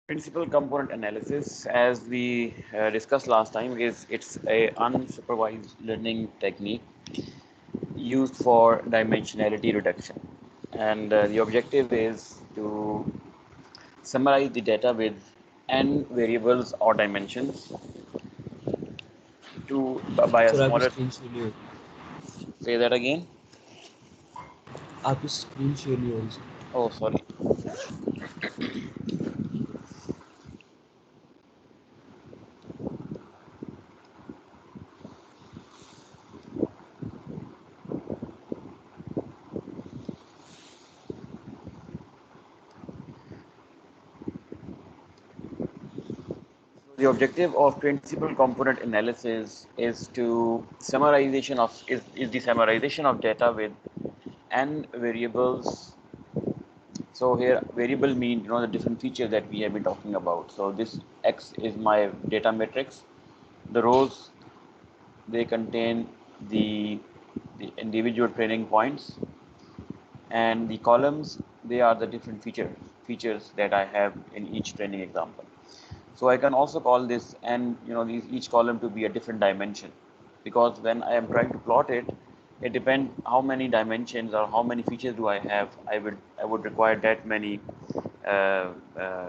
Principal component analysis, as we discussed last time, is it's a unsupervised learning technique used for dimensionality reduction, and the objective is to summarize the data with n variables or dimensions to by a sir आपकी smaller. Screen share नहीं हो रही। Say that again. आपकी screen share नहीं हो रही sir. Oh, sorry. The objective of principal component analysis is the summarization of data with n variables. So here variable means the different features that we have been talking about. So this X is my data matrix. The rows, they contain the individual training points, and the columns, they are the different features that I have in each training example. So I can also call this and each column to be a different dimension, because when I am trying to plot it, it depends how many dimensions or how many features do I have. I would require that many uh, uh,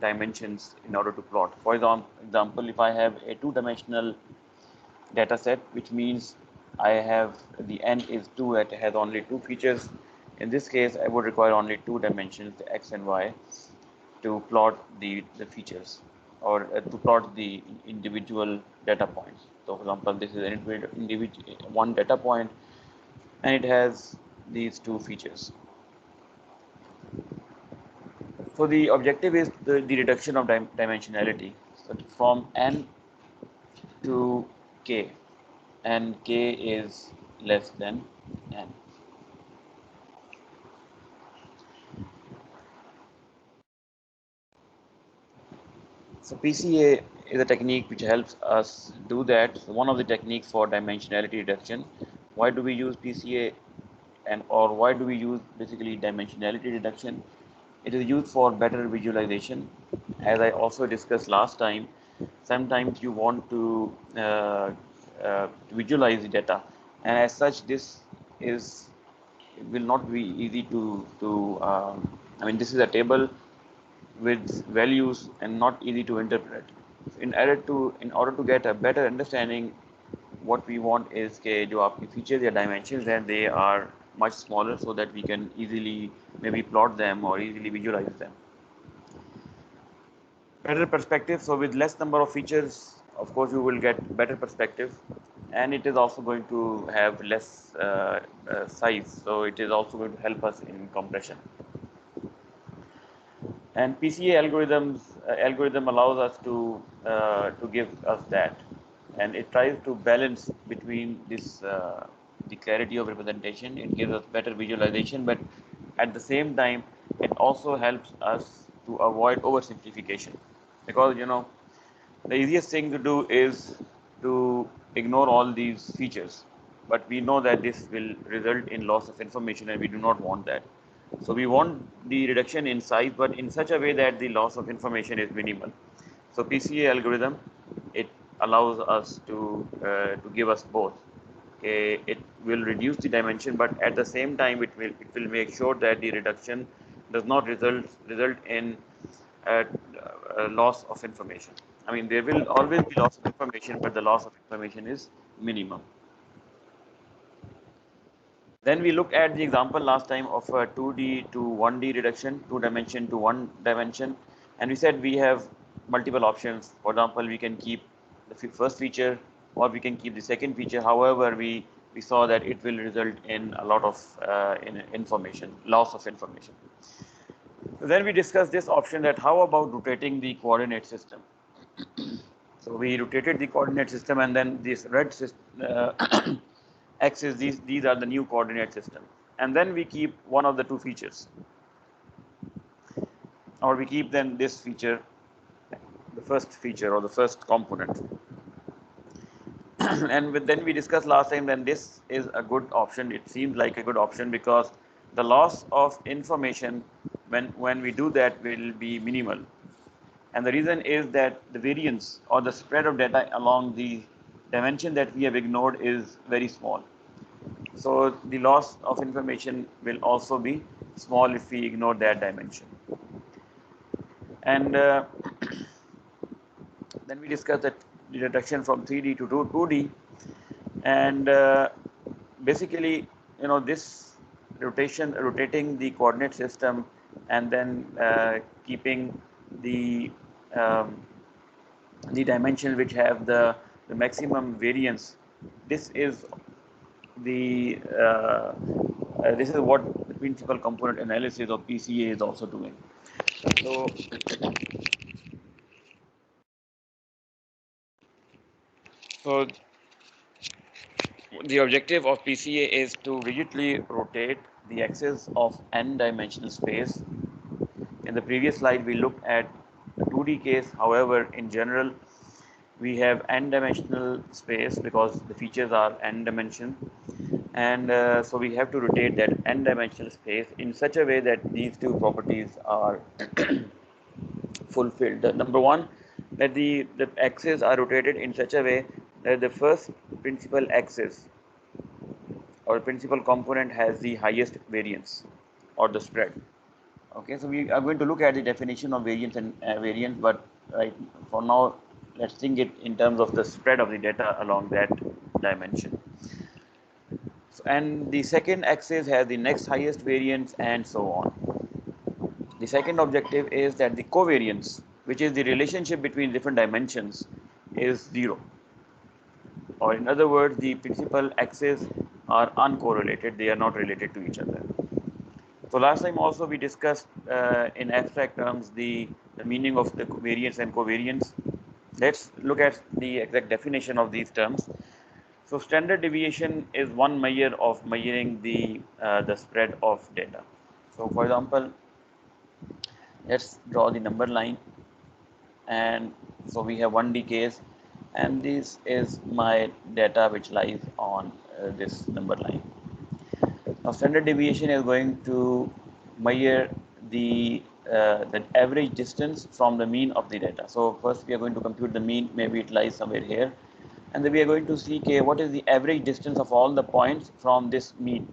dimensions in order to plot. For example, if I have a two-dimensional data set, which means I have the n is 2, it has only two features. In this case, I would require only two dimensions, the x and y, to plot the features, or to plot the individual data points. So, for example, this is an individual one data point, and it has these two features. So the objective is the reduction of dimensionality, so from n to k, and k is less than n. So PCA is a technique which helps us do that. So one of the techniques for dimensionality reduction. Why do we use PCA, and or why do we use basically dimensionality reduction? It is used for better visualization. As I also discussed last time, sometimes you want to visualize the data, and as such, this is will not be easy I mean, this is a table with values and not easy to interpret. In order to get a better understanding, what we want is कि जो आपकी features या dimensions हैं, they are much smaller, so that we can easily maybe plot them or easily visualize them. Better perspective. So with less number of features, of course, you will get better perspective, and it is also going to have less size. So it is also going to help us in compression. And PCA algorithm allows us to give us that, and it tries to balance between this the clarity of representation. It gives us better visualization, but at the same time, it also helps us to avoid oversimplification, because the easiest thing to do is to ignore all these features, but we know that this will result in loss of information, and we do not want that. So we want the reduction in size, but in such a way that the loss of information is minimal. So PCA algorithm, it allows us to give us both. It will reduce the dimension, but at the same time, it will make sure that the reduction does not result in uh, loss of information. I mean, there will always be loss of information, but the loss of information is minimum. Then we looked at the example last time of a 2D to 1D reduction, two dimension to one dimension, and we said we have multiple options. For example, we can keep the first feature, or we can keep the second feature. However, we saw that it will result in a lot of information, loss of information. So then we discussed this option, that how about rotating the coordinate system. So we rotated the coordinate system, and then this red axis, these are the new coordinate system, and then we keep one of the two features, or we keep then this feature, the first feature or the first component. And then we discussed last time, then this is a good option. It seems like a good option, because the loss of information when we do that will be minimal. And the reason is that the variance or the spread of data along the dimension that we have ignored is very small. So the loss of information will also be small if we ignore that dimension. And then we discussed that the reduction from 3D to 2D, and basically, this rotating the coordinate system, and then keeping the um, the dimension which have the maximum variance. This is the this is what the principal component analysis of PCA is also doing. So, so the objective of PCA is to rigidly rotate the axis of n-dimensional space. In the previous slide, we looked at the 2D case. However, in general, we have n-dimensional space because the features are n-dimension, and so we have to rotate that n-dimensional space in such a way that these two properties are fulfilled. The number one, that the axes are rotated in such a way that the first principal axis or principal component has the highest variance or the spread. Okay, so we are going to look at the definition of variance and variance, but right for now, let's think it in terms of the spread of the data along that dimension. So, and the second axis has the next highest variance, and so on. The second objective is that the covariance, which is the relationship between different dimensions, is zero. Or in other words, the principal axes are uncorrelated, they are not related to each other. So last time also we discussed in abstract terms the meaning of the variance and covariance. Let's look at the exact definition of these terms. So standard deviation is one measure of measuring the spread of data. So for example, let's draw the number line, and so we have 1D case, and this is my data which lies on this number line. Now standard deviation is going to measure the average distance from the mean of the data. So first we are going to compute the mean, maybe it lies somewhere here, and then we are going to see, okay, what is the average distance of all the points from this mean.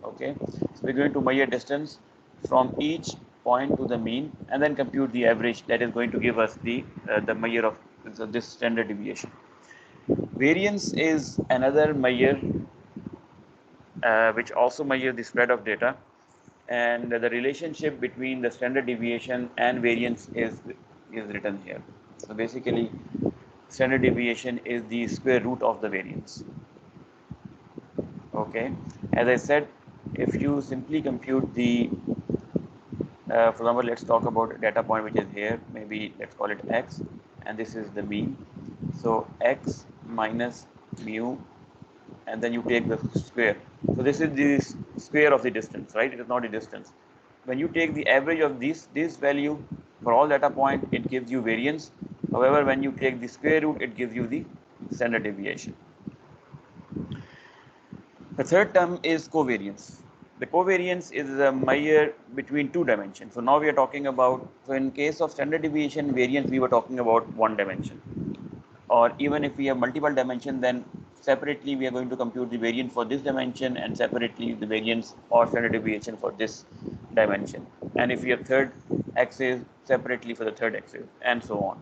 Okay, so we're going to measure distance from each point to the mean, and then compute the average. That is going to give us the measure of this standard deviation. Variance is another measure which also measures the spread of data, and the relationship between the standard deviation and variance is written here. So basically, standard deviation is the square root of the variance. Okay, as I said, if you simply compute the for example, let's talk about a data point which is here, maybe let's call it x, and this is the mean. So x minus mu, and then you take the square. So this is the square of the distance, right? It is not a distance. When you take the average of this value for all data point, it gives you variance. However, when you take the square root, it gives you the standard deviation. The third term is covariance. The covariance is a measure between two dimensions. So now we are talking about, so in case of standard deviation variance, we were talking about one dimension. Or even if we have multiple dimensions, then separately we are going to compute the variance for this dimension, and separately the variance or standard deviation for this dimension. And if we have third axis, separately for the third axis, and so on.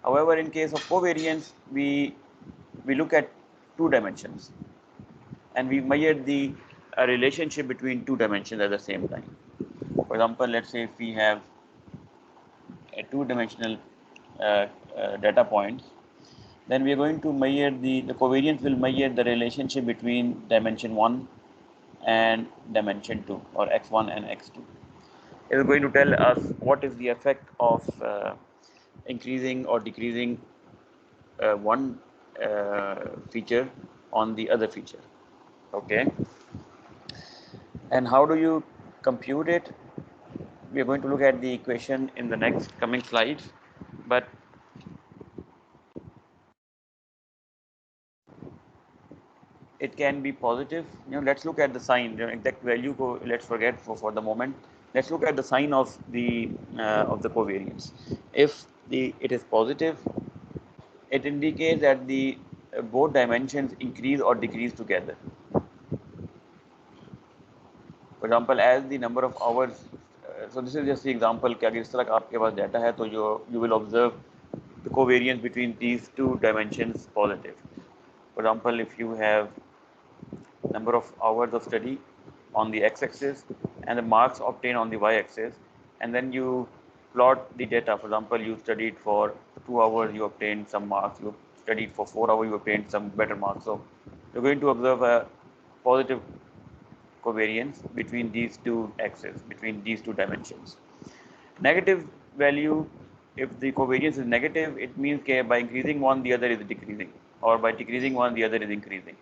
However, in case of covariance, we look at two dimensions, and we measure the relationship between two dimensions at the same time. For example, let's say if we have a two-dimensional data points, then we are going to measure the covariance will measure the relationship between dimension 1 and dimension 2, or x1 and x2. It is going to tell us what is the effect of increasing or decreasing one feature on the other feature. Okay, and how do you compute it? We are going to look at the equation in the next coming slides, but it can be positive. Let's look at the sign. Exact value, let's forget for the moment. Let's look at the sign of the covariance. If it is positive, it indicates that the both dimensions increase or decrease together. For example, as the number of hours, so this is just the example कि अगर इस तरह का आपके पास data है तो you will observe the covariance between these two dimensions positive. For example, if you have number of hours of study on the x-axis and the marks obtained on the y-axis, and then you plot the data. For example, you studied for 2 hours, you obtained some marks. You studied for 4 hours, you obtained some better marks. So you're going to observe a positive covariance between these two axes, between these two dimensions. Negative value, if the covariance is negative, it means that by increasing one, the other is decreasing, or by decreasing one, the other is increasing.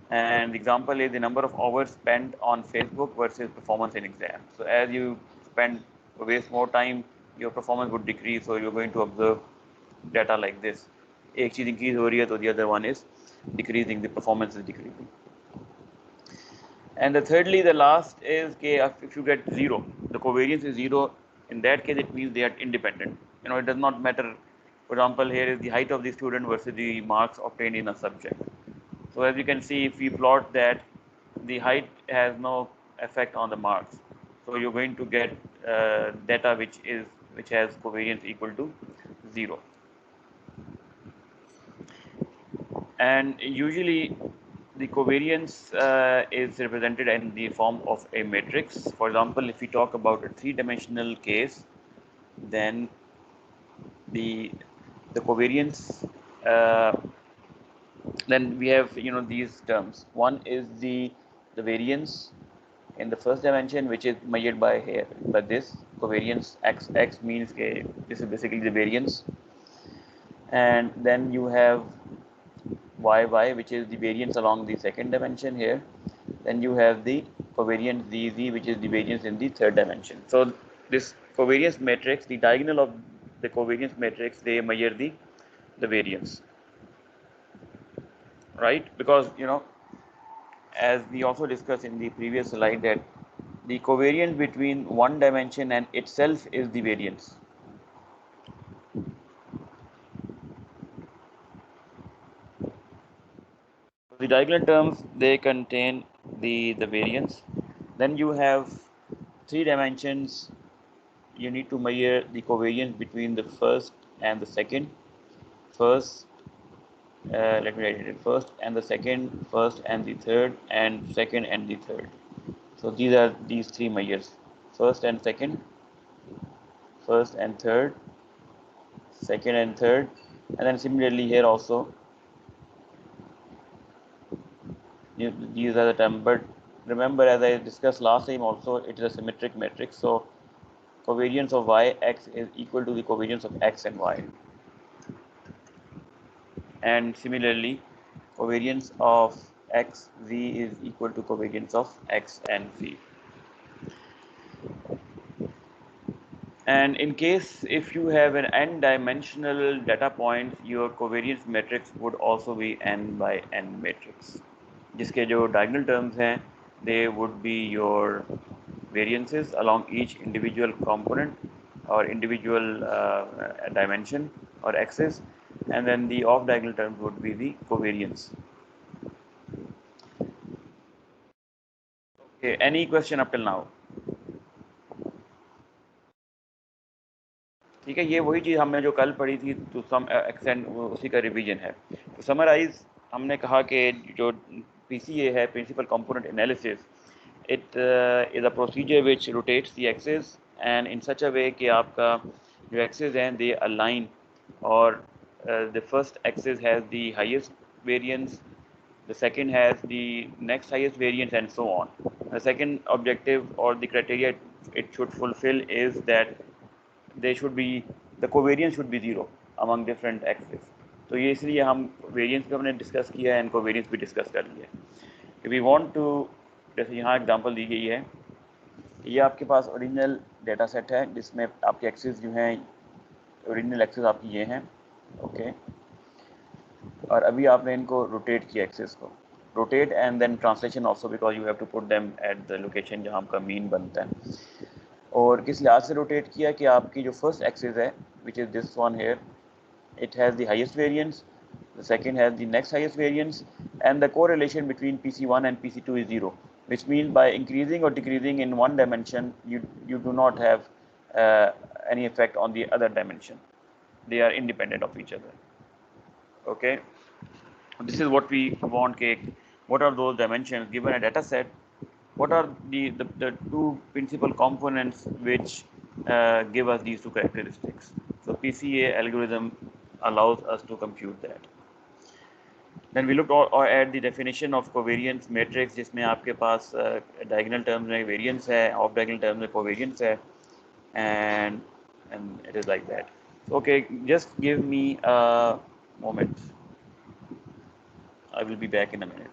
And the example is the number of hours spent on Facebook versus performance in exam. So as you spend waste more time, your performance would decrease. So you're going to observe data like this. एक चीज increase हो रही है तो the other one is decreasing. The performance is decreasing. And thirdly, the last is if you get zero, the covariance is zero. In that case, it means they are independent. It does not matter. For example, here is the height of the student versus the marks obtained in a subject. So as you can see, if we plot that, the height has no effect on the marks. So you're going to get data which has covariance equal to 0. And usually the covariance is represented in the form of a matrix. For example, if we talk about a three-dimensional case, then the covariance, then we have these terms. One is the variance in the first dimension, which is measured by here by this covariance. X means this is basically the variance, and then you have y, which is the variance along the second dimension here. Then you have the covariance z, which is the variance in the third dimension. So this covariance matrix, the diagonal of the covariance matrix, they measure the variance, right? Because as we also discussed in the previous slide, that the covariance between one dimension and itself is the variance. The diagonal terms, they contain the variance. Then you have three dimensions. You need to measure the covariance between the first and the second. First, let me write it. First and the second, first and the third, and second and the third. So these are these three measures: first and second, first and third, second and third, and then similarly here also these are the terms. But remember, as I discussed last time also, it is a symmetric matrix. So covariance of y x is equal to the covariance of x and y, and similarly covariance of x z is equal to covariance of x and z. And in case if you have an n-dimensional data point, your covariance matrix would also be n by n matrix, जिसके जो diagonal terms हैं, they would be your variances along each individual component or individual dimension or axis, and then the off diagonal terms would be the covariance. Okay, any question up till now? ठीक है, ये वही चीज़ हमने जो कल पढ़ी थी, तो सम एक्सटेंड उसी का रिवीजन है. तो समराइज हमने कहा कि जो PCA है, principal component analysis, it is a procedure which rotates the axis and in such a way कि आपका जो axis हैं they align, और the first axis has the highest variance, the second has the next highest variance, and so on. The second objective or the criteria it should fulfill is that they should be, the covariance should be zero among different axes. तो ये इसलिए हम variance भी हमने discuss किया है, इनको variance भी डिस्कस कर लिया है. वी वांट टू, जैसे यहाँ एग्जांपल दी गई है, ये आपके पास ओरिजिनल डेटा सेट है जिसमें आपके एक्सेस जो हैं, ओरिजिनल एक्सेस आपकी ये हैं, ओके. और अभी आपने इनको रोटेट किया, एक्सेस को rotate, and then translation also, because you have to put them at the location जहाँ आपका मीन बनता है. और किस लिहाज से रोटेट किया कि आपकी जो फर्स्ट एक्सिस है which is this one here, it has the highest variance, the second has the next highest variance, and the correlation between PC1 and PC2 is zero, which means by increasing or decreasing in one dimension, you do not have any effect on the other dimension. They are independent of each other. Okay, this is what we want. What are those dimensions given a data set? What are the two principal components which give us these two characteristics? So PCA algorithm allows us to compute that. Then we looked at the definition of covariance matrix, जिसमें आपके पास diagonal terms में variance है, off diagonal terms में covariance है, and it is like that. Okay, just give me a moment. I will be back in a minute.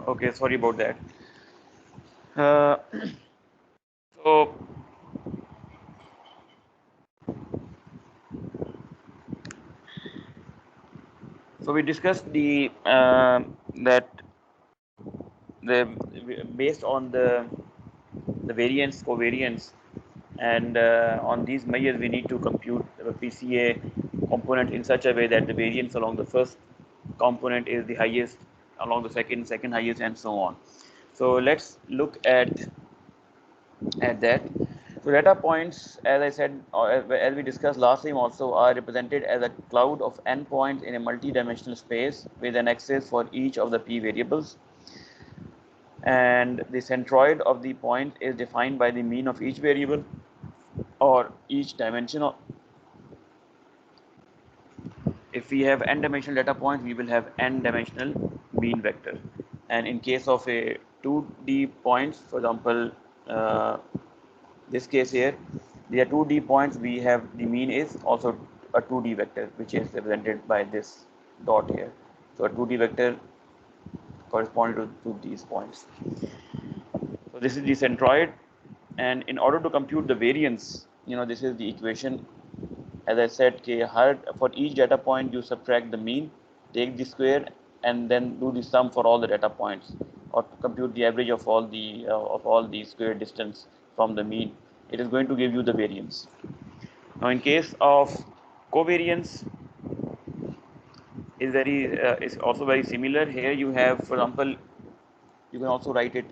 Okay, sorry about that. Uh, so we discussed that the based on the variance covariance, and on these measures we need to compute the PCA component in such a way that the variance along the first component is the highest, along the second highest, and so on. So let's look at that. So data points, as I said, as we discussed last time also, are represented as a cloud of n points in a multi-dimensional space with an axis for each of the p variables. And the centroid of the point is defined by the mean of each variable or each dimension. If we have n-dimensional data points, we will have n-dimensional mean vector. And in case of a 2D points, for example, this case here, there are 2D points, we have the mean is also a 2D vector, which is represented by this dot here. So a 2D vector corresponding to these points. this is the centroid, and in order to compute the variance, this is the equation. As I said, for each data point you subtract the mean, take the square, and then do the sum for all the data points, or to compute the average of all the square distance from the mean. It is going to give you the variance. Now, in case of covariance, is also very similar. Here you have, for example, you can also write it,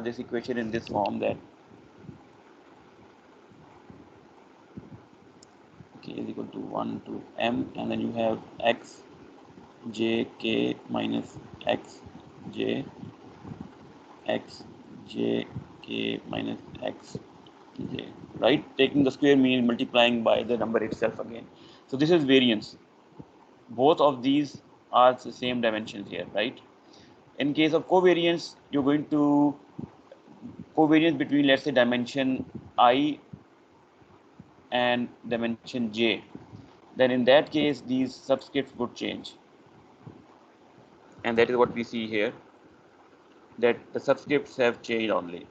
this equation in this form, that k is equal to 1 to m, and then you have x j k minus x j k minus x j, right? Taking the square mean, multiplying by the number itself again. So this is variance. Both of these are the same dimensions here, right? In case of covariance, you're going to covariance between, let's say, dimension I and dimension j. Then in that case, these subscripts would change, and that is what we see here, that the subscripts have changed only.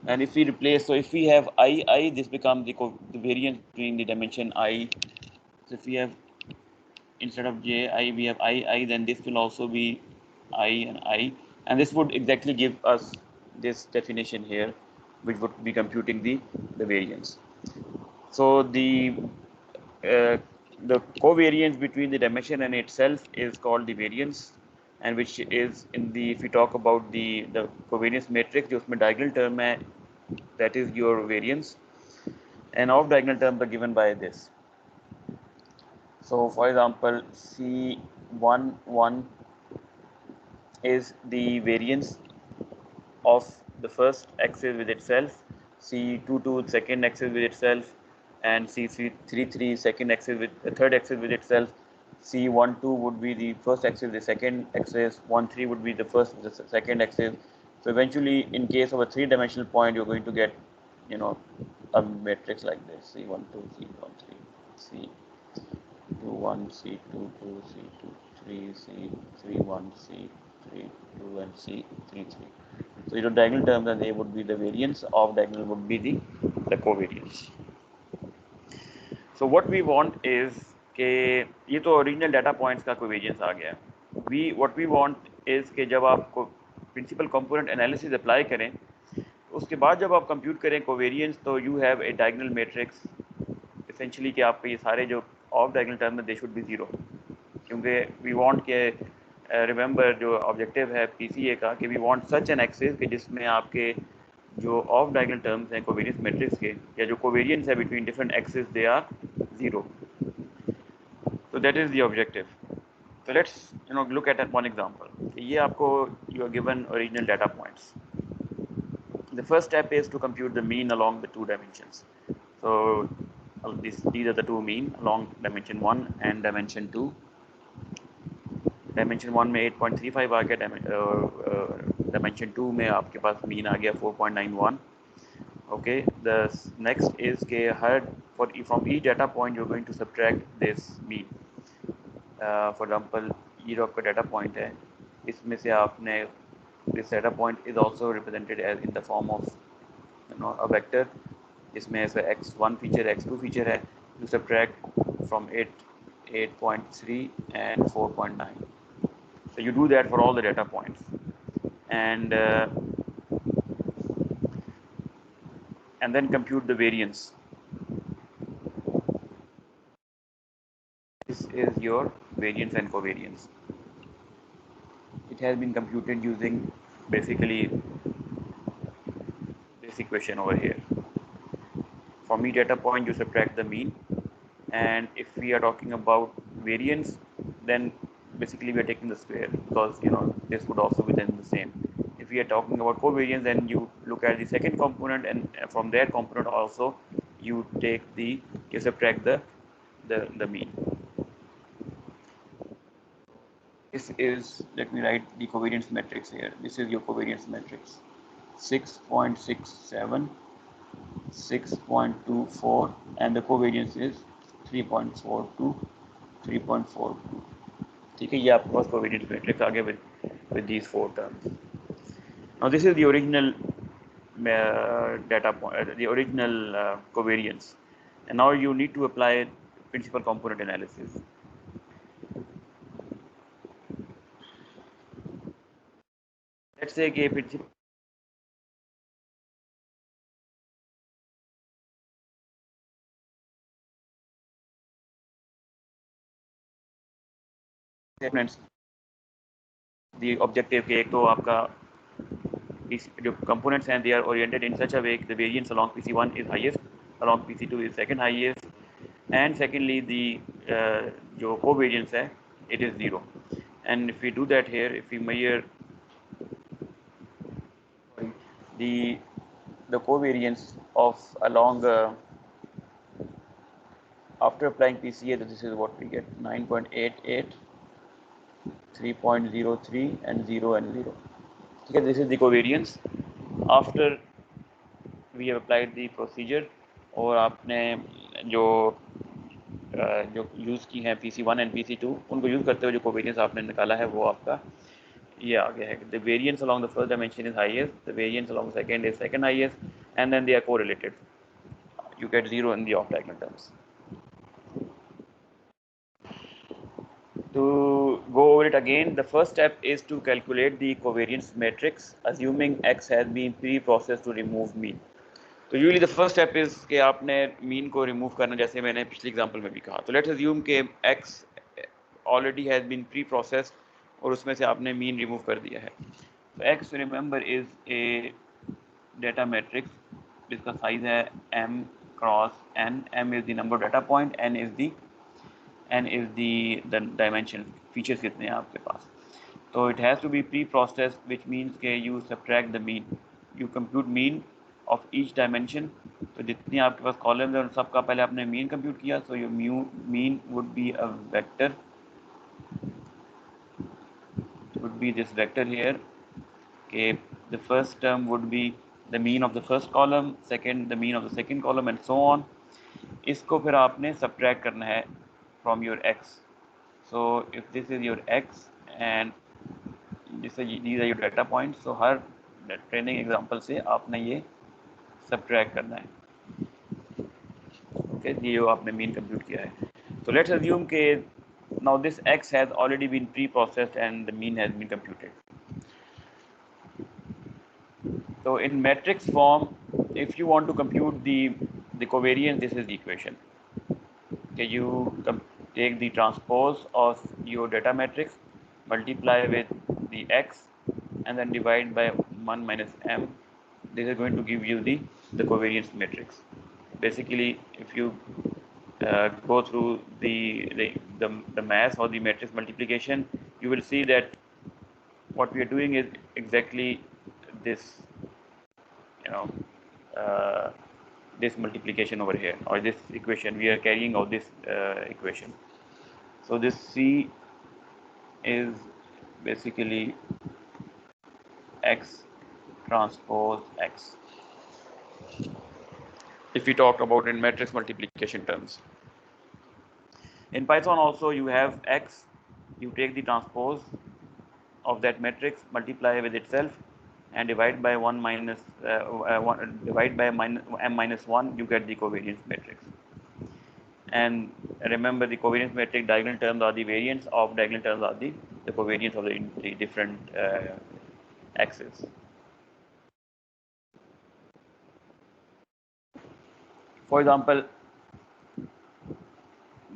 And if we replace, so if we have I, this becomes the variance between the dimension I. So if we have, instead of j I, we have I, then this will also be I, and this would exactly give us this definition here, which would be computing the variance. So the covariance between the dimension and itself is called the variance, and which is in the, if we talk about the covariance matrix, जो उसमें diagonal term है, that is your variance, and off diagonal terms are given by this. So for example, C11 is the variance of the first axis with itself, C22 second axis with itself, and C33 second axis with the third axis with itself. C12 would be the first axis, the second axis, 13 would be the first, the second axis. So eventually, in case of a three-dimensional point, you're going to get, a matrix like this: C12, C13, C21, C22, C23, C31, C32, and C33. So your diagonal terms, and they would be the variance. Off diagonal would be the covariance. So what we want is कि ये तो original data points का covariance आ गया. What we want is कि जब आप principal component analysis apply करें, उसके बाद जब आप कंप्यूट करें कोवेरियंस, तो you have a diagonal matrix essentially कि आपके ये सारे जो ऑफ डायगोनल टर्म में दे शुड बी जीरो, क्योंकि वी वांट के रिमेंबर जो ऑब्जेक्टिव है पीसीए का कि we want such an axis कि जिसमें आपके जो ऑफ डायगोनल टर्म्स हैं कोवेरियंस मैट्रिक्स के, या जो कोवेरियंस है between different axis, they are zero. So that is the objective. So let's look at one example. ये आपको you are given original data points. The first step is to compute the mean along the two dimensions. So these are the two mean along dimension 1 and dimension 2. Dimension 1 में 8.35 आ गया, dimension 2 में आपके पास mean आ गया 4.91. Okay, the next is के from each data point you're going to subtract this mean. For example, ये जो आपका data point है, इसमें से आपने this data point is also represented as in the form of a vector, जिसमें ऐसा x1 feature, x2 feature है. You subtract from 8.3 and 4.9. So you do that for all the data points, and then compute the variance. This is your variance and covariance. It has been computed using basically this equation over here. From each data point you subtract the mean, and if we are talking about variance, then basically we are taking the square, because this would also be then the same. If we are talking about covariance, then you look at the second component, and from that component also you subtract the mean. This is, let me write the covariance matrix here. This is your covariance matrix: 6.67, 6.24, and the covariance is 3.42, 3.42. ठीक है, ये आपके पास covariance matrix आ गया with these four terms. Now this is the original data point, the original covariance, and now you need to apply principal component analysis. Let's say कि principal components, the objective के एक तो आपका the components and they are oriented in such a way the variance along PC1 is highest, along PC2 is second highest, and secondly the जो covariance है it is 0. And if we do that here, if we measure the covariance of along after applying PCA, this is what we get: 9.88, 3.03, and 0 and 0. Okay, this is the covariance after we have applied the procedure, और आपने जो use की हैं PC1 and PC2 उनको use करते हुए जो covariance आपने निकाला है वो आपका ये आ गया है. The variance along the first dimension is highest, the variance along the second is second highest, and then they are correlated. You get 0 in the off diagonal terms. To go over it again, the first step is to calculate the covariance matrix assuming X has been pre-processed to remove mean. तो usually the first step is कि आपने mean को remove करना, जैसे मैंने पिछले example में भी कहा. तो लेट्स अज्यूम कि X already has been preprocessed और उसमें से आपने मीन रिमूव कर दिया है. तो X remember is a data matrix जिसका साइज है m cross n. m is the number of data point, n is the dimension, features कितने हैं आपके पास. तो it has to be pre processed which means के you subtract the mean, you compute mean of each dimension. तो जितनी आपके पास columns हैं उन सबका पहले आपने मीन कंप्यूट किया. So your mean would be a vector, would be this vector here. Okay, the first term would be the mean of the first column, second the mean of the second column, and so on. इसको फिर आपने subtract करना है from your x. So if this is your x and these are your data points, so her training example से आपने ये subtract करना है. Okay, ये जो आपने मीन कंप्यूट किया है. So let's assume के now this x has already been pre-processed and the mean has been computed. So in matrix form, if you want to compute the covariance, this is the equation. Okay, you take the transpose of your data matrix, multiply with the x, and then divide by 1 minus m. This is going to give you the covariance matrix. Basically, if you go through the math or the matrix multiplication, you will see that what we are doing is exactly this, this multiplication over here, or this equation. We are carrying out this equation. So this C is basically x transpose x, if we talk about in matrix multiplication terms. In Python also you have x, you take the transpose of that matrix, multiply with itself, and divide by 1 minus divide by m minus 1, you get the covariance matrix. And remember, the covariance matrix diagonal terms are the variance, of diagonal terms are the covariance of the different axes. For example,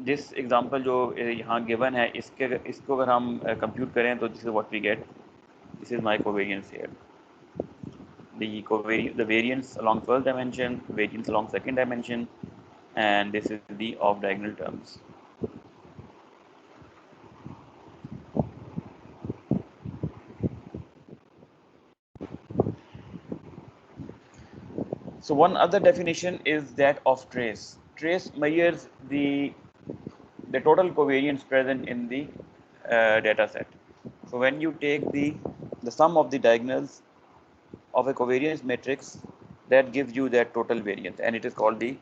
this example जो यहाँ given है, इसको अगर हम compute करें तो this is what we get. This is my covariance here. The variance along first dimension, variance along second dimension, and this is the off diagonal terms. So one other definition is that of trace. Trace measures the total covariance present in the data set. So when you take the sum of the diagonals of a covariance matrix, that gives you that total variance, and it is called the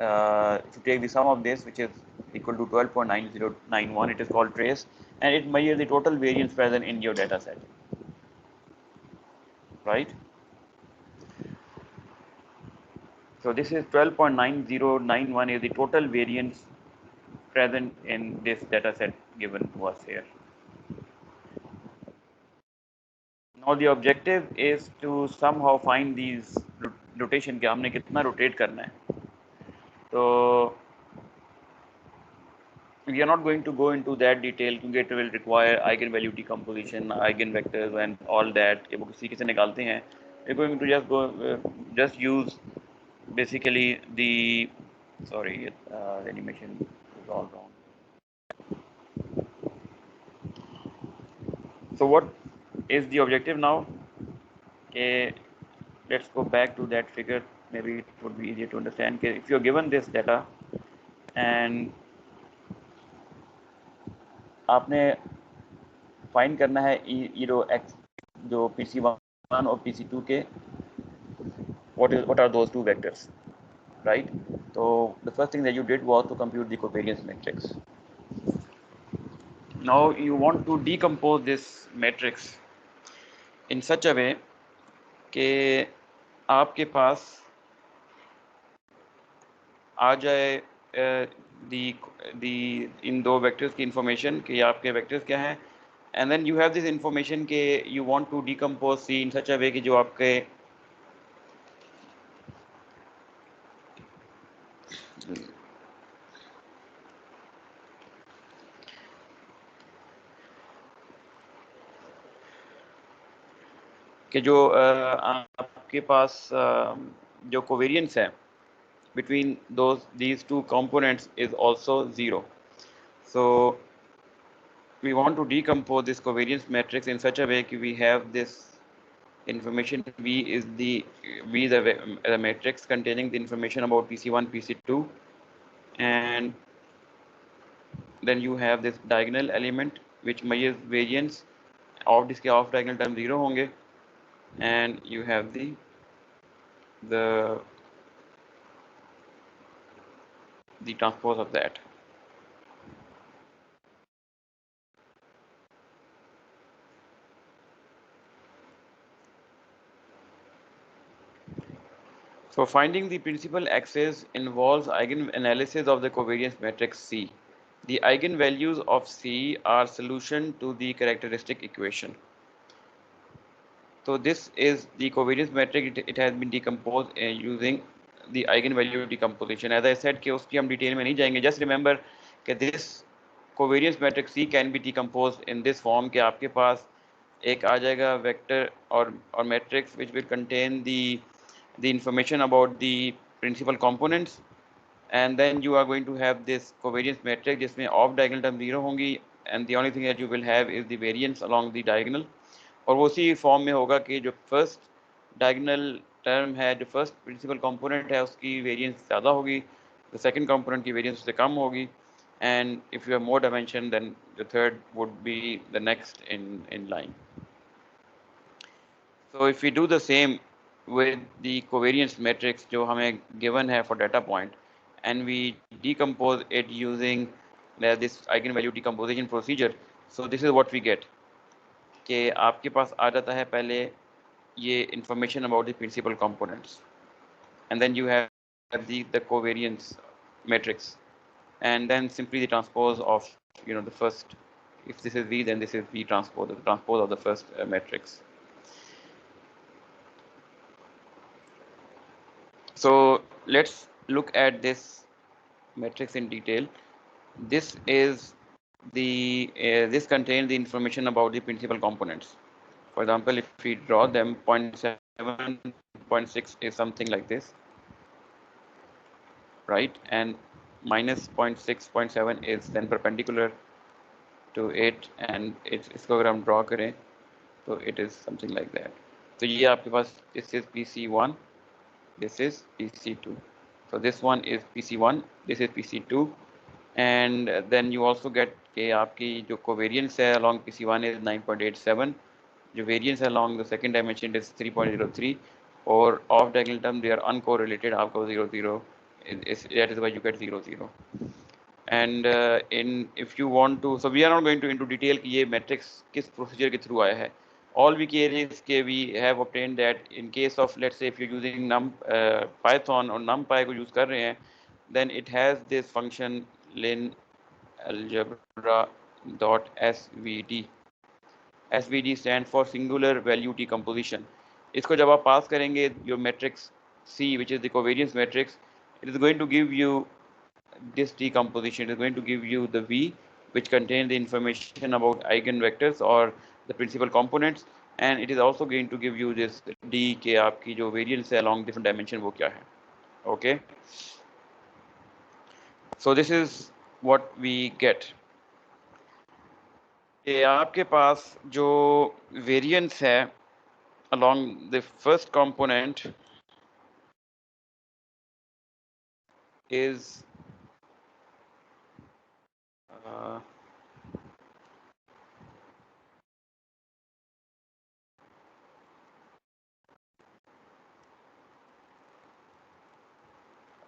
if you take the sum of this, which is equal to 12.9091, it is called trace, and it measures the total variance present in your data set, right? So this is 12.9091 is the total variance present in this data set given to us here. Now the objective is to somehow find these rotation के हमने कितना rotate करना है. So we are not going to go into that detail क्योंकि it will require eigenvalue decomposition, eigenvectors and all that. ये वो किसी से निकालते हैं. We're going to just go just use basically the the animation is all wrong. So what is the objective now? Okay, let's go back to that figure. Maybe it would be easier to understand. Okay, if you're given this data and आपने find करना है x जो PC1 और PC2 के what are those two vectors, right? So the first thing that you did was to compute the covariance matrix. Now you want to decompose this matrix in such a way कि आपके पास आ जाए इन दो vectors की information कि आपके vectors क्या हैं, and then you have this information के you want to decompose C in such a way कि जो आपके कि जो आपके पास जो कोवेरियंस है between these two components is also 0. So we want to decompose this covariance matrix in such a way that we have this information V is the matrix containing the information about PC1, PC2, and then you have this diagonal element which measures variance of this off diagonal term 0 होंगे, and you have the transpose of that. So finding the principal axis involves eigenanalysis of the covariance matrix C. The eigenvalues of C are solution to the characteristic equation. So this is the covariance matrix. It has been decomposed using the eigenvalue decomposition. As I said कि उसकी हम detail में नहीं जाएंगे. Just remember कि this covariance matrix C can be decomposed in this form कि आपके पास एक आ जाएगा vector or matrix which will contain the information about the principal components, and then you are going to have this covariance matrix जिसमें off diagonal term 0 होंगी, and the only thing that you will have is the variance along the diagonal. और वो उसी form में होगा कि जो first diagonal term है, जो फर्स्ट प्रिंसिपल कंपोनेंट है, उसकी वेरिएंस ज़्यादा होगी, द सेकंड कंपोनेंट की वेरिएंस उससे कम होगी, and if you have more dimension then the third would be the next in line. So if you do the same with the covariance matrix जो हमें given है for data point, and we decompose it using this eigenvalue decomposition procedure, so this is what we get कि आपके पास आ जाता है पहले ये information about the principal components, and then you have the covariance matrix, and then simply the transpose of the first. If this is V, then this is V transpose, the transpose of the first matrix. So let's look at this matrix in detail. This is this contains the information about the principal components. For example, if we draw them, 0.7, 0.6 is something like this, right? And minus 0.6, 0.7 is then perpendicular to it, and इसको अगर हम draw करें तो it is something like that. तो ये आपके पास this is PC1, this is PC2. So this one is PC1, this is PC2, and then you also get कि आपकी जो covariance है along PC1 is 9.87, जो variance along the second dimension is 3.03, और off diagonal term they are uncorrelated, आपका 0 0 that is why you get 0 0. And if you want to, so we are not going to into detail कि ये matrix किस procedure के through आया है. all we care is that we have obtained that in case of, let's say, if you're using Python or NumPy को use कर रहे हैं, then it has this function lin algebra dot svd. svd stands for singular value decomposition. इसको जब आप पास करेंगे your matrix C, which is the covariance matrix, it is going to give you this decomposition. It is going to give you the V, which contains the information about eigenvectors or the principal components, and it is also going to give you this D के आपकी जो variance है along different dimension वो क्या है. Okay, so this is what we get. कि आपके पास जो variance है along the first component is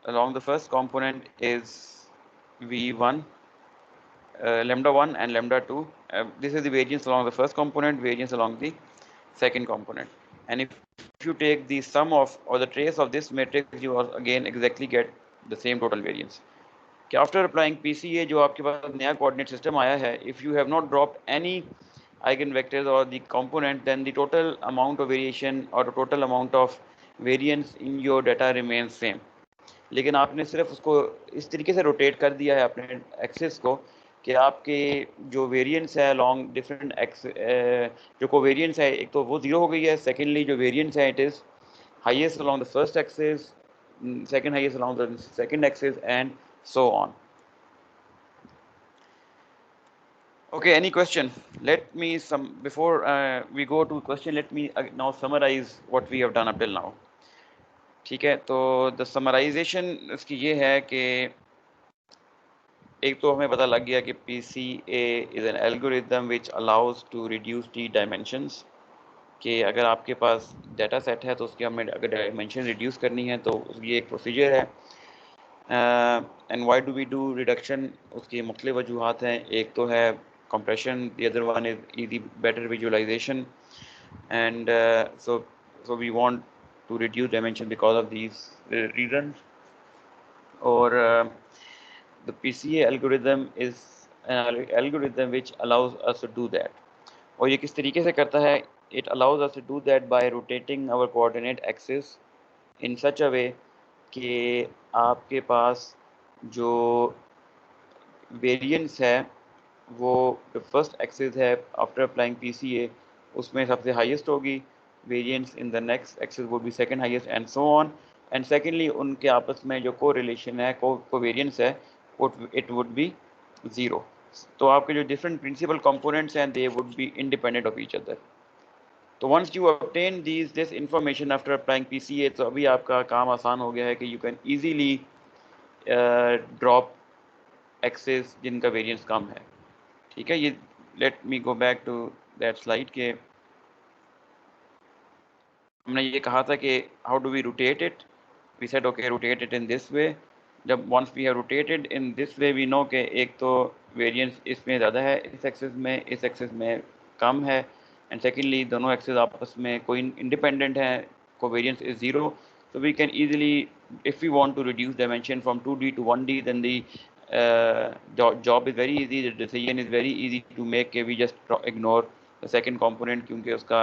along the first component is V1, lambda 1 and lambda 2. This is the variance along the first component, variance along the second component. And if you take the sum of or the trace of this matrix, you again exactly get the same total variance. After applying PCA, जो आपके पास नया coordinate system आया है, if you have not dropped any eigenvectors or the component, then the total amount of variation or the total amount of variance in your data remains same. लेकिन आपने सिर्फ उसको इस तरीके से रोटेट कर दिया है अपने एक्सिस को कि आपके जो वेरिएंस है अलॉन्ग डिफरेंट एक्स जो कोवेरिएंस है एक तो वो जीरो हो गई है. सेकेंडली जो वेरिएंस है it is highest along the first axis, second highest along the second axis and so on. Okay, any question? Let me before we go to question, let me now summarize what we have done up till now. ठीक है, तो the summarization इसकी ये है कि एक तो हमें पता लग गया कि PCA is an algorithm which allows to reduce the dimensions. कि अगर आपके पास डाटा सेट है तो उसकी हमें अगर डायमेंशन रिड्यूस करनी है तो ये एक प्रोसीजर है. And why do we do reduction, उसकी मुख्तलिफ वजूहात हैं. एक तो है compression, the other one is easy better visualization, and so we want to reduce dimension because of these reasons. Or the PCA algorithm is an algorithm which allows us to do that. और ये किस तरीके से करता है? It allows us to do that by rotating our coordinate axis in such a way कि आपके पास जो वेरिएंस है वो फर्स्ट एक्सिस है आफ्टर अप्लाइंग PCA उसमें सबसे हाईएस्ट होगी. Variance in the next axis would be second highest and so on. And secondly उनके आपस में जो को रिलेशन है को वेरिएंस है इट वुड बी ज़ीरो. तो आपके जो डिफरेंट प्रिंसिपल कंपोनेंट्स हैं they would be independent of each other. तो once you obtain this information after applying PCA, तो अभी आपका काम आसान हो गया है कि you can easily drop axis जिनका वेरिएंस कम है. ठीक है, ये let me go back to that slide के हमने ये कहा था कि how do we rotate it. We said okay rotate it in this way. जब once we have rotated in this way we know कि एक तो वेरिएंस इसमें ज़्यादा है इस एक्सिस में कम है. एंड सेकेंडली दोनों एक्सिस आपस में कोई इंडिपेंडेंट है, को variance is zero. So we can easily, if we want to reduce dimension from 2D to 1D, then the job is very easy. The decision is very easy to make. We just ignore the second component क्योंकि उसका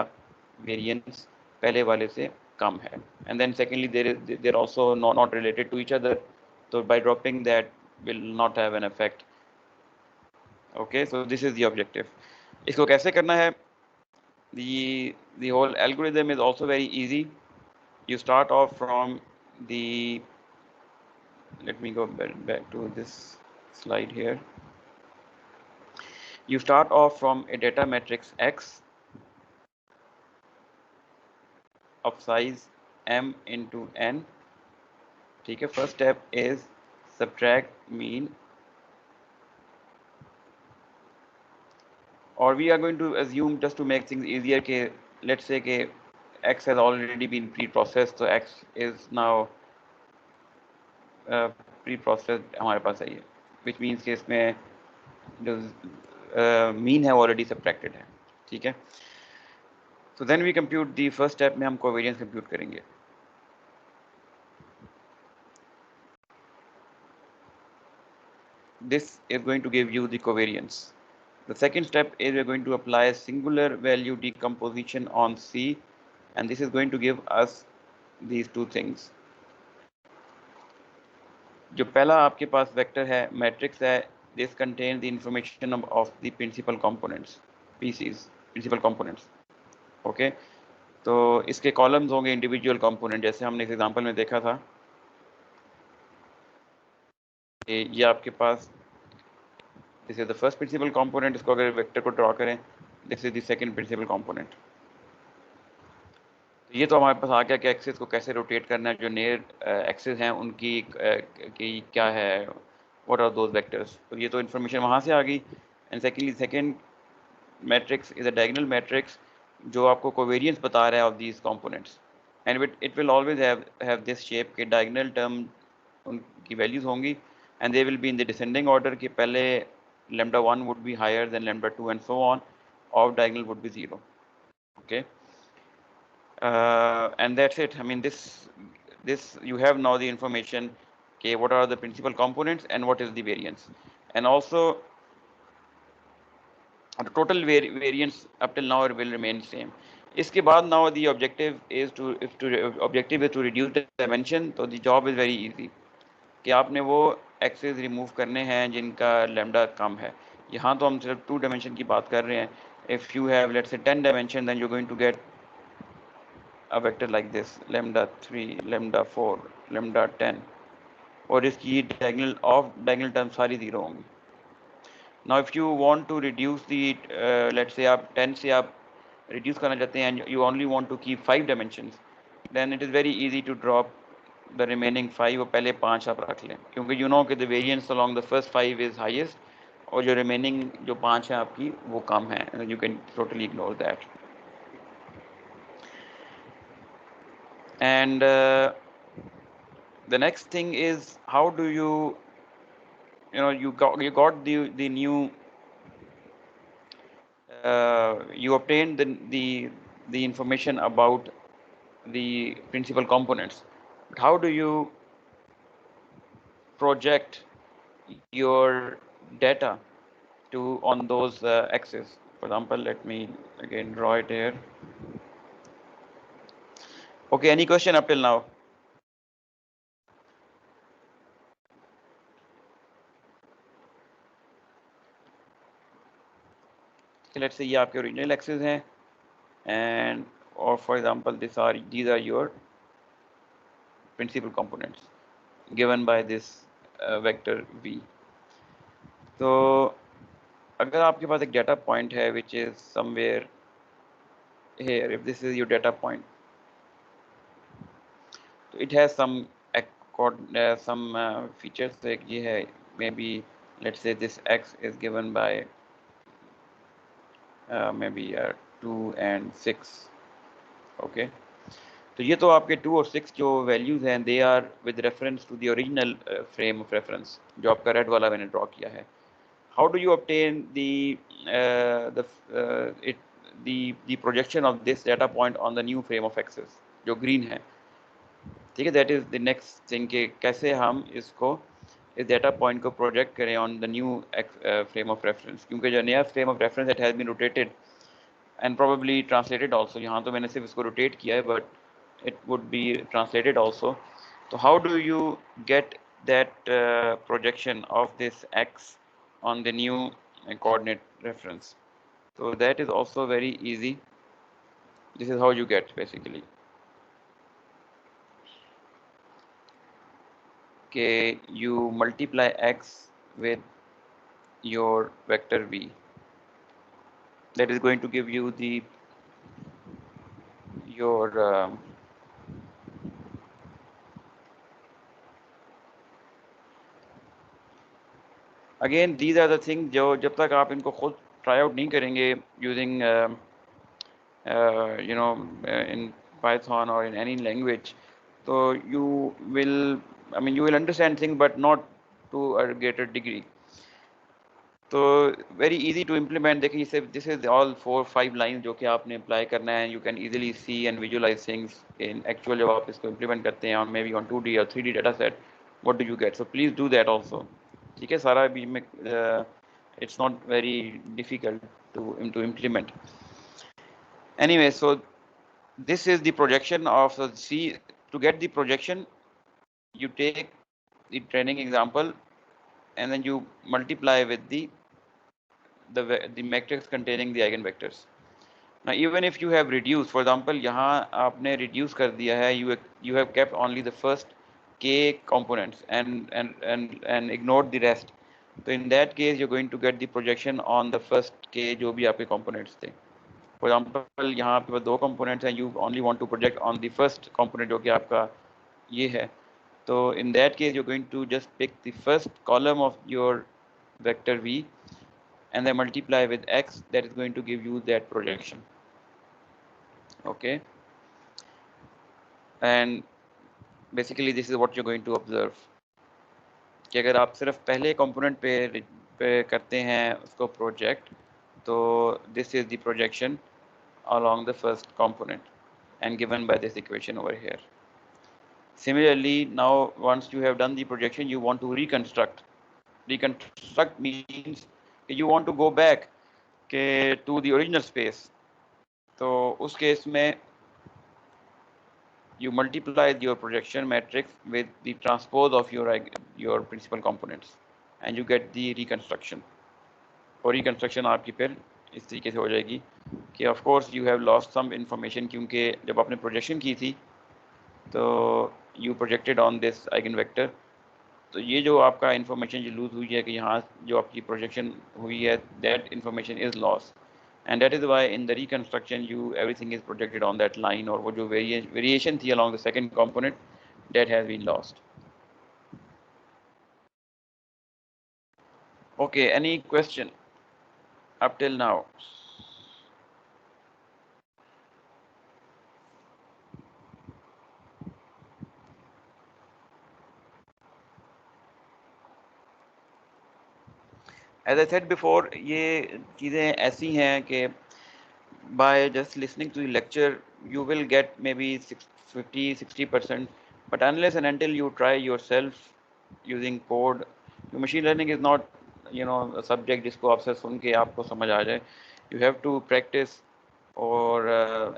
variance पहले वाले से कम है. And then secondly, they're also not related to each other. So by dropping that will not have an effect. Okay, so this is the objective. इसको कैसे करना है? The whole algorithm is also very easy. You start off from the, let me go back to this slide here. You start off from a data matrix X of size m into n. ठीक है, first step is subtract mean, or we are going to assume, just to make things easier, कि let's say कि X has already been pre-processed, so X is now pre-processed हमारे पास है ये, which means कि इसमें जो मीन है already subtracted है. ठीक है, So then we compute the first step में हम covariance compute करेंगे. This is going to give you the covariance. The second step is we're going to apply a singular value decomposition on C, and this is going to give us these two things. जो पहला आपके पास vector है matrix है, this contain the information of the principal components, PCs principal components. Okay, तो इसके columns होंगे individual component, जैसे हमने इस एग्जांपल में देखा था. ये आपके पास this is the first principal component. इसको अगर वेक्टर को ड्रॉ करें, this is the second principal component. तो ये तो हमारे पास आ गया कि एक्सिस को कैसे रोटेट करना है, जो नियर एक्सिस हैं उनकी की क्या है, व्हाट आर दोज वेक्टर्स. तो ये तो इन्फॉर्मेशन वहाँ से आ गई. And secondly second matrix is a diagonal matrix जो आपको कोवेरियंस बता रहा है of these components. And it will always have this shape के डायगोनल टर्म उनकी वैल्यूज होंगी, and they will be in the descending order कि पहले lambda 1 would be higher than lambda 2 and so on. Of diagonal would be 0. Okay. And that's it. I mean, this you have now the information. Okay, what are the principal components and what is the variance, and also the total variance up till now will remain same. इसके बाद now the objective is to reduce the dimension. तो the job is very easy. कि आपने वो access remove करने हैं जिनका lambda कम है. यहाँ तो हम सिर्फ 2 डायमेंशन की बात कर रहे हैं. If you have let's say 10 dimension, then you going to get a vector like this, lambda 3, lambda 4, lambda 10, और इसकी diagonal terms सारी 0 होंगी. Now if you want to reduce the let's say आप 10 से आप reduce करना चाहते हैं and you only want to keep 5 dimensions, then it is very easy to drop the remaining 5 और पहले 5 आप रख लें, क्योंकि you know कि the variance along the first 5 is highest और जो remaining जो 5 है आपकी वो कम है. You can totally ignore that. And the next thing is, how do you you got the new you obtained the information about the principal components, but how do you project your data to on those axes? For example, let me again draw it here. Okay, any question up till now? Let's say ये आपके original axes हैं, and or for example these are your principal components given by this vector v. तो अगर आपके पास एक data point है which is somewhere here, if this is your data point, so it has some features. like ये है, maybe let's say this x is given by maybe 2 and 6. okay, तो ये तो आपके 2 और 6 जो वैल्यूज हैं, they are with reference to the original frame of reference जो आपका रेड वाला मैंने ड्रॉ किया है. How do you obtain the projection of this data point on the new frame of axes जो ग्रीन है. ठीक है, that is the next thing कि कैसे हम इसको इस डाटा पॉइंट को प्रोजेक्ट करें on the new frame of reference, क्योंकि जो नया frame of reference it has been rotated and probably translated also. यहाँ तो मैंने सिर्फ इसको rotate किया है, but it would be translated also. So how do you get that projection of this x on the new coordinate reference? So that is also very easy. This is how you get basically. Okay, you multiply x with your vector v. That is going to give you your again these are the thing जो जब तक आप इनको खुद try out नहीं करेंगे using in Python or in any language, so you will you will understand things but not to a greater degree. तो very easy to implement. देखिए इसे दिस इज ऑल 4-5 लाइन जो कि आपने अप्लाई करना है. You can easily see and visualise things in actual. जब आप इसको इम्प्लीमेंट करते हैं on may be on 2D और 3D data set, what do you get. So please do that also. ठीक है, सारा भी में it's not very difficult to implement. Anyway, so this is the projection of the C. To get the projection, you take the training example and then you multiply with the matrix containing the eigenvectors. Now even if you have reduced, for example यहाँ आपने reduce कर दिया है, you have kept only the first k components and ignored the rest. So in that case you're going to get the projection on the first k जो भी आपके components थे. For example यहाँ आपके पास 2 components हैं, you only want to project on the first component जो कि आपका ये है. So in that case you're going to just pick the first column of your vector v and then multiply with x. That is going to give you that projection. Okay, and basically this is what you're going to observe कि अगर आप सिर्फ पहले component पे करते हैं उसको project, तो this is the projection along the first component and given by this equation over here. Similarly, now once you have done the projection, you want to reconstruct. Reconstruct means you want to go back to the original space. तो उस case में you multiply your projection matrix with the transpose of your principal components and you get the reconstruction. और reconstruction आपकी फिर इस तरीके से हो जाएगी कि of course you have lost some information, क्योंकि जब आपने projection की थी तो you projected on this eigenvector. तो ये जो आपका information जो lose हुई है कि यहाँ जो आपकी projection हुई है, that information is lost. And that is why in the reconstruction everything is projected on that line, और वो जो variation थी along the second component, that has been lost. Okay, any question up till now? As I said before, ये चीज़ें ऐसी हैं कि by just listening to the lecture you will get maybe 50-60%, but unless and until you try yourself using code, machine learning is not a subject जिसको आपसे सुन के आपको समझ आ जाए. You have to practice, or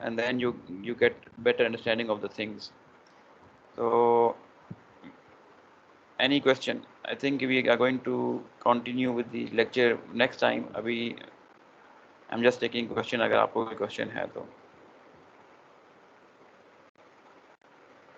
and then you get better understanding of the things. So any question? I think we are going to continue with the lecture next time. अभी I'm just taking question, अगर आपको कोई question है तो.